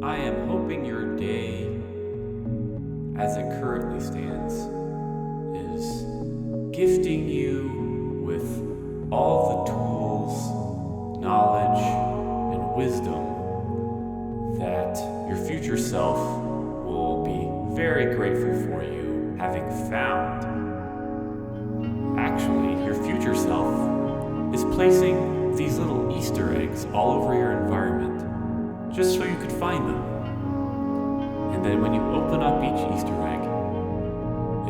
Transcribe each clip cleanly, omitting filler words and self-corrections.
I am hoping your day, as it currently stands, is gifting you with all the tools, knowledge, and wisdom that your future self will be very grateful for you having found. Actually, your future self is placing these little Easter eggs all over your environment just so you could find them. And then when you open up each Easter egg,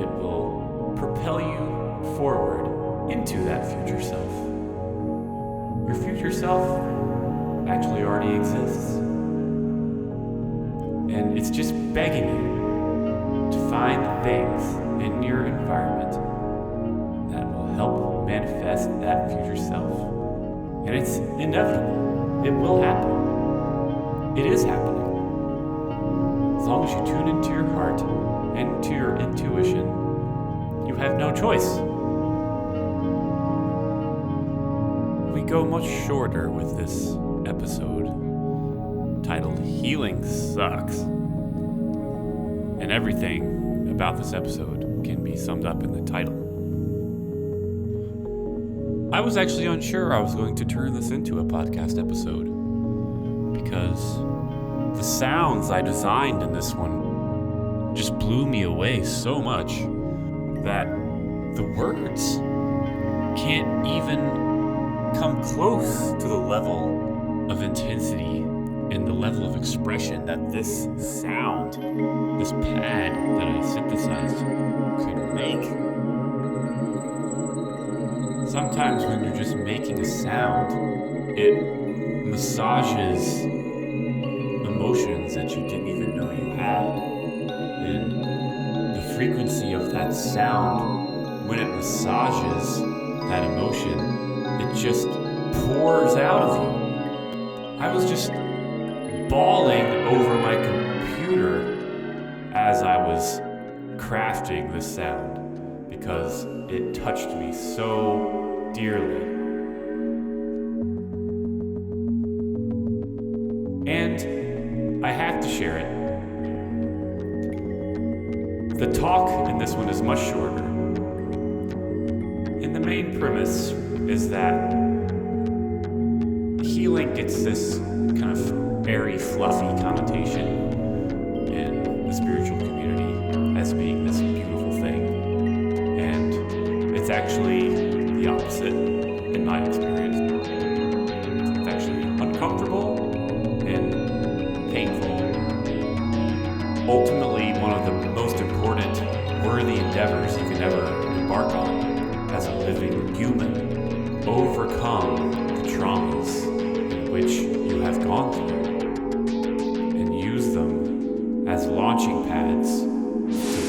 it will propel you forward into that future self. Your future self actually already exists. And it's just begging you to find things in your environment that will help manifest that future self. And it's inevitable. It will happen. It is happening. As long as you tune into your heart and to your intuition, you have no choice. We go much shorter with this episode, titled Healing Sucks. And everything about this episode can be summed up in the title. I was actually unsure I was going to turn this into a podcast episode because the sounds I designed in this one just blew me away so much that the words can't even come close to the level of intensity and the level of expression that this sound, this pad that I synthesized could make. Sometimes when you're just making a sound, it massages emotions that you didn't even know you had. And the frequency of that sound, when it massages that emotion, it just pours out of you. I was just bawling over my computer as I was crafting this sound because it touched me so dearly. And I have to share it. The talk in this one is much shorter. And the main premise is that healing gets this kind of airy, fluffy connotation in the spiritual community as being this beautiful thing. And it's actually the opposite in my experience. It's actually uncomfortable and painful. Ultimately, one of the most important, worthy endeavors you can ever embark on as a living human. Overcome the traumas in which you have gone through and use them as launching pads to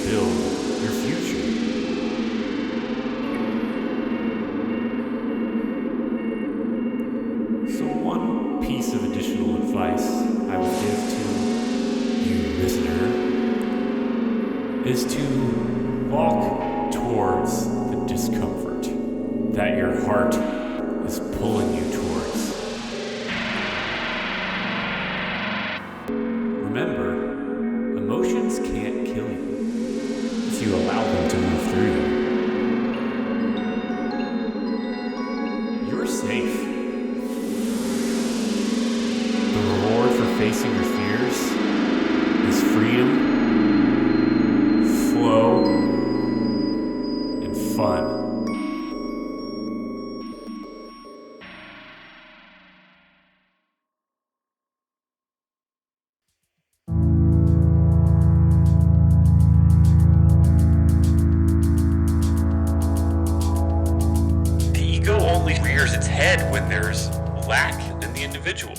build your future. So one piece of additional advice I would give to you, listener, is to walk towards the discomfort that your heart is pulling you towards. Remember, emotions can't kill you if you allow them to move through you. You're safe. The reward for facing your fears is freedom, flow, and fun. The ego only rears its head when there's lack in the individual.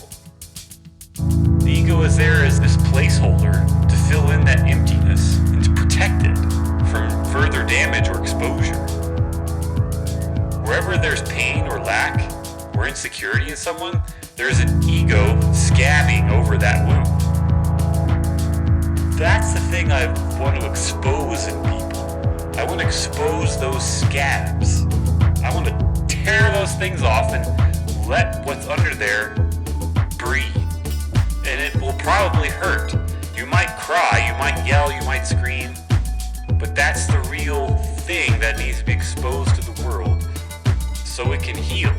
The ego is there as this placeholder to fill in that emptiness and to protect it from further damage or exposure. Wherever there's pain or lack or insecurity in someone, there's an ego scabbing over that wound. That's the thing I want to expose in people. I want to expose those scabs. I want to tear those things off and let what's under there breathe. And it will probably hurt. You might cry, you might yell, you might scream. But that's the real thing that needs to be exposed to the world so it can heal.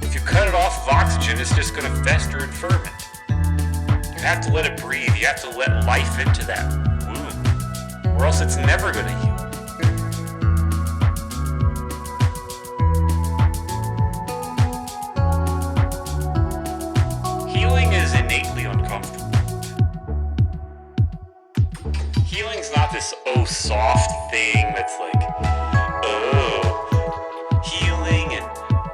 If you cut it off of oxygen, it's just going to fester and ferment. You have to let it breathe. You have to let life into that wound, or else it's never going to heal. Healing is innately uncomfortable. Healing's not this soft thing that's like, healing and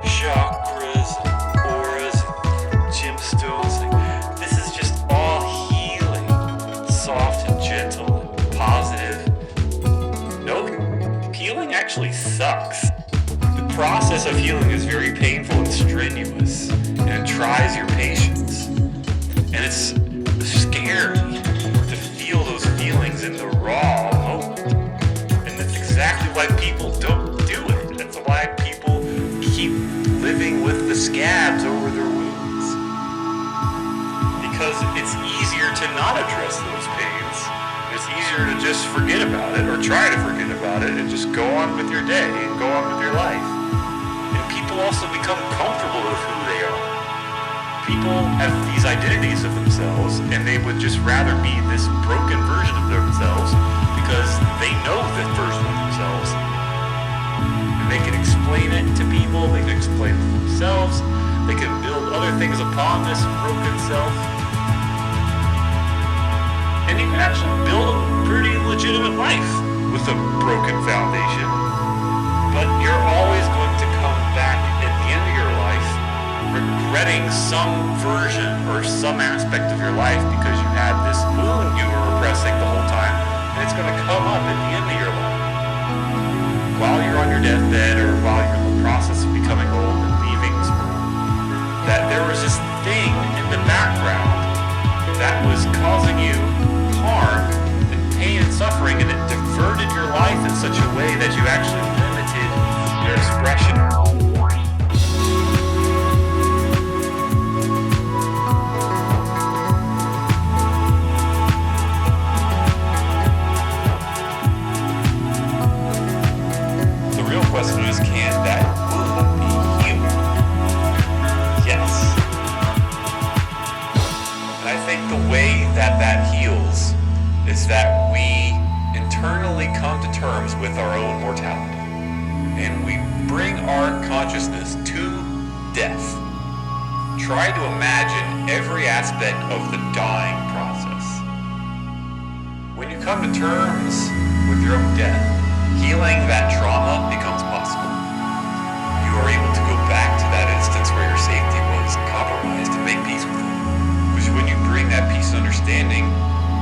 chakras and auras and gemstones. Like, this is just all healing, soft and gentle and positive. No, healing actually sucks. The process of healing is very painful and strenuous, and it tries your patience. And it's scary to feel those feelings in the raw moment. And that's exactly why people don't do it. That's why people keep living with the scabs over their wounds. Because it's easier to not address those pains. It's easier to just forget about it, or try to forget about it, and just go on with your day and go on with your life. And people also become comfortable with who they are. People have these identities of themselves, and they would just rather be this broken version of themselves because they know that version of themselves. And they can explain it to people, they can explain it to themselves, they can build other things upon this broken self. And you can actually build a pretty legitimate life with a broken foundation. But you're always going to come back at the end of your life regretting some version or some aspect of your life because you had this wound you were repressing the whole time, and it's going to come up at the end of your life. While you're on your deathbed, or while you're in the process of becoming old and leaving this world, that there was this thing in the background that was causing you harm and pain and suffering, and it diverted your life in such a way that you actually limited your expression. Question is, can that wound be healed? Yes. And I think the way that heals is that we internally come to terms with our own mortality. And we bring our consciousness to death. Try to imagine every aspect of the dying process. When you come to terms with your own death, healing that trauma becomes possible. You are able to go back to that instance where your safety was compromised and make peace with it. Which when you bring that peace and understanding,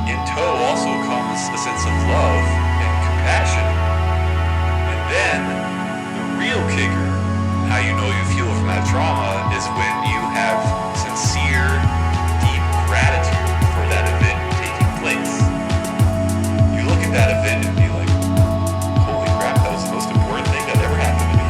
in tow also comes a sense of love and compassion. And then, the real kicker, how you know you feel from that trauma, is when you have sincere, deep gratitude for that event taking place. You look at that event and be like, that was the most important thing that ever happened to me.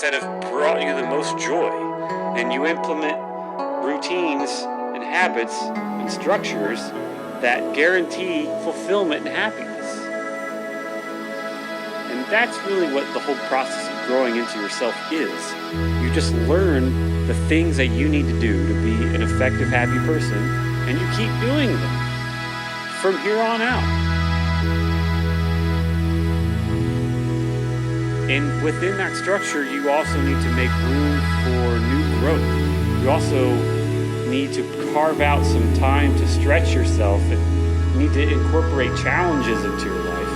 That have brought you the most joy, and you implement routines and habits and structures that guarantee fulfillment and happiness. And that's really what the whole process of growing into yourself is. You just learn the things that you need to do to be an effective, happy person, and you keep doing them from here on out. And within that structure, you also need to make room for new growth. You also need to carve out some time to stretch yourself, and you need to incorporate challenges into your life.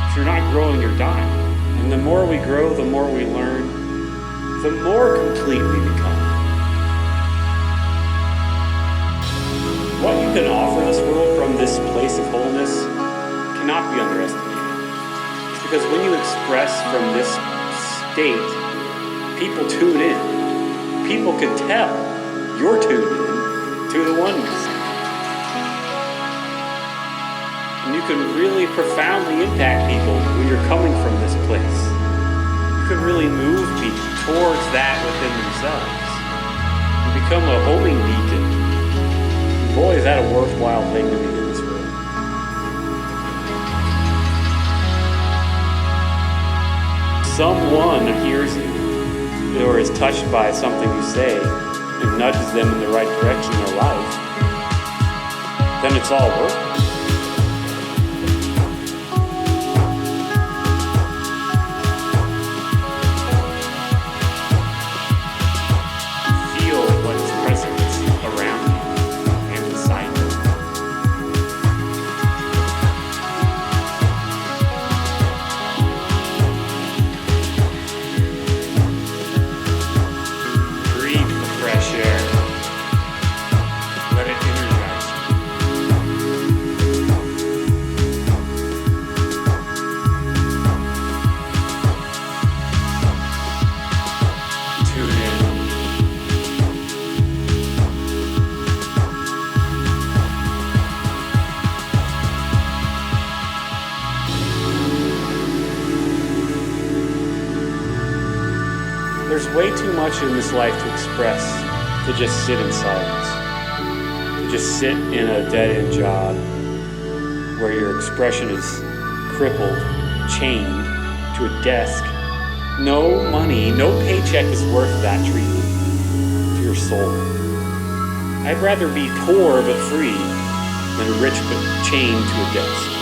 If you're not growing, you're dying. And the more we grow, the more we learn, the more complete we become. What you can offer this world from this place of wholeness cannot be underestimated. It's because when you express from this state, people tune in. People can tell you're tuned in to the oneness. And you can really profoundly impact people when you're coming from this place. You can really move people towards that within themselves. You become a homing beacon. And boy, is that a worthwhile thing to be in this world. Someone hears you or is touched by something you say and nudges them in the right direction in their life, then it's all worth it. Feel what is present around you and inside you. Breathe the fresh air. Let it energize you. Tune in. There's way too much in this life to express, to just sit in silence, to just sit in a dead-end job where your expression is crippled, chained to a desk. No money, no paycheck is worth that treatment to your soul. I'd rather be poor but free than rich but chained to a desk.